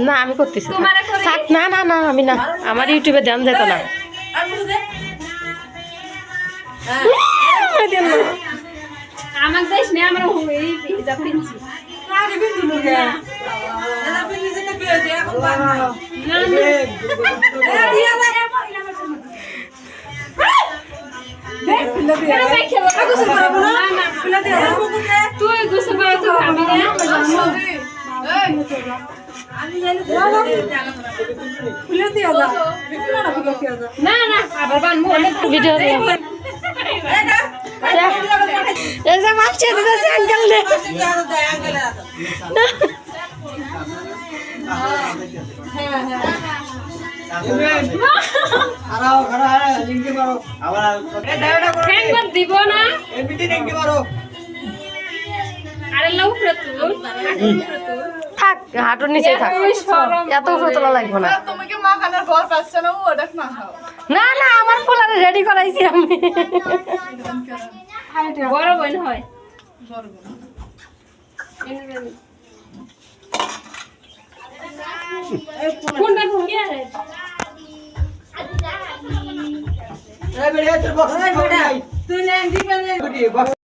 না আমি করতেছি থাক না না না আমি না আমার ইউটিউবে ধ্যান যেত না আমার দেশ নেই আমরা হিজাব কিনছি তুই গোসল করে তো খাবি না না আবার বানবো ভিডিও ऐसा मास्टर दिदा से अंकल ने আরাও খড়া লিংকে মারো আবার ফ্যান মত দিব না এমবিটি লিংকে মারো আরে লাউ প্রতু থাক হাঁটুর নিচে থাক এত উপরে তোলা লাগবে না তুমি কি মা খানার ঘর পাচ্ছ না ও দেখ না খাও না না আমার ফুলারে রেডি করাইছি আমি বড় বোন হয় কোনটা ভুঙ্গি আরে এই বেড়ে তোর বক্স তুই না দিবেন